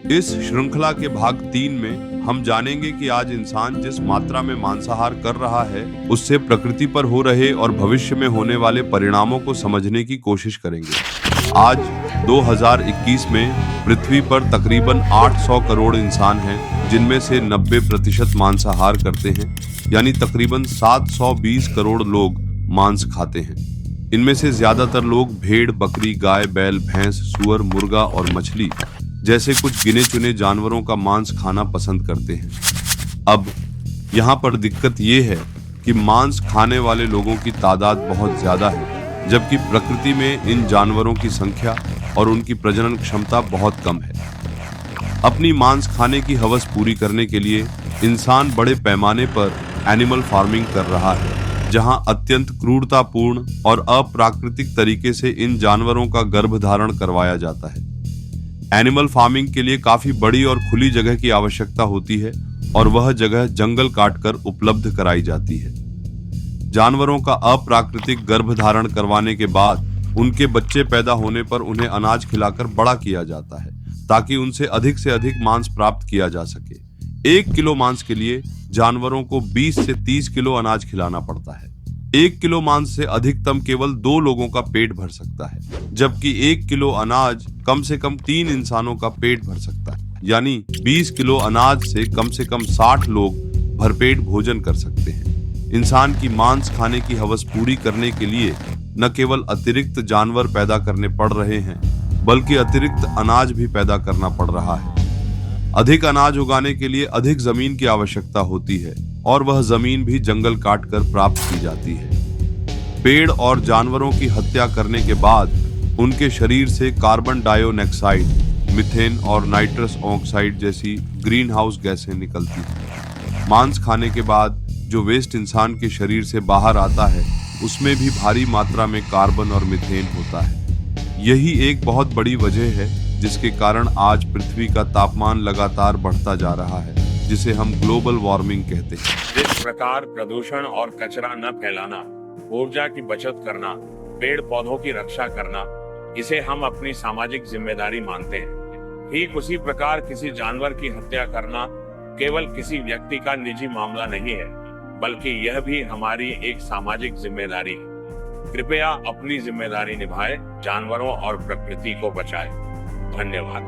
इस श्रृंखला के भाग 3 में हम जानेंगे कि आज इंसान जिस मात्रा में मांसाहार कर रहा है उससे प्रकृति पर हो रहे और भविष्य में होने वाले परिणामों को समझने की कोशिश करेंगे। आज 2021 में पृथ्वी पर तकरीबन 800 करोड़ इंसान हैं, जिनमें से 90% मांसाहार करते हैं, यानी तकरीबन 720 करोड़ लोग मांस खाते हैं। इनमें से ज्यादातर लोग भेड़, बकरी, गाय, बैल, भैंस, सूअर, मुर्गा और मछली जैसे कुछ गिने चुने जानवरों का मांस खाना पसंद करते हैं। अब यहाँ पर दिक्कत ये है कि मांस खाने वाले लोगों की तादाद बहुत ज्यादा है, जबकि प्रकृति में इन जानवरों की संख्या और उनकी प्रजनन क्षमता बहुत कम है। अपनी मांस खाने की हवस पूरी करने के लिए इंसान बड़े पैमाने पर एनिमल फार्मिंग कर रहा है, जहां अत्यंत क्रूरतापूर्ण और अप्राकृतिक तरीके से इन जानवरों का गर्भधारण करवाया जाता है। एनिमल फार्मिंग के लिए काफी बड़ी और खुली जगह की आवश्यकता होती है और वह जगह जंगल काटकर उपलब्ध कराई जाती है। जानवरों का अप्राकृतिक गर्भधारण करवाने के बाद उनके बच्चे पैदा होने पर उन्हें अनाज खिलाकर बड़ा किया जाता है, ताकि उनसे अधिक मांस प्राप्त किया जा सके। 1 किलो मांस के लिए जानवरों को 20 से 30 किलो अनाज खिलाना पड़ता है। 1 किलो मांस से अधिकतम केवल 2 लोगों का पेट भर सकता है, जबकि 1 किलो अनाज कम से कम 3 इंसानों का पेट भर सकता है। यानी 20 किलो अनाज से कम 60 लोग भरपेट भोजन कर सकते हैं। इंसान की मांस खाने की हवस पूरी करने के लिए न केवल अतिरिक्त जानवर पैदा करने पड़ रहे हैं, बल्कि अतिरिक्त अनाज भी पैदा करना पड़ रहा है। अधिक अनाज उगाने के लिए अधिक जमीन की आवश्यकता होती है और वह जमीन भी जंगल काटकर प्राप्त की जाती है। पेड़ और जानवरों की हत्या करने के बाद उनके शरीर से कार्बन डाइऑक्साइड, मीथेन और नाइट्रस ऑक्साइड जैसी ग्रीन हाउस गैसें निकलती हैं। मांस खाने के बाद जो वेस्ट इंसान के शरीर से बाहर आता है, उसमें भी भारी मात्रा में कार्बन और मीथेन होता है। यही एक बहुत बड़ी वजह है जिसके कारण आज पृथ्वी का तापमान लगातार बढ़ता जा रहा है, जिसे हम ग्लोबल वार्मिंग कहते हैं। जिस प्रकार प्रदूषण और कचरा न फैलाना, ऊर्जा की बचत करना, पेड़ पौधों की रक्षा करना, इसे हम अपनी सामाजिक जिम्मेदारी मानते हैं, ठीक उसी प्रकार किसी जानवर की हत्या करना केवल किसी व्यक्ति का निजी मामला नहीं है, बल्कि यह भी हमारी एक सामाजिक जिम्मेदारी है। कृपया अपनी जिम्मेदारी निभाएं, जानवरों और प्रकृति को बचाएं। धन्यवाद।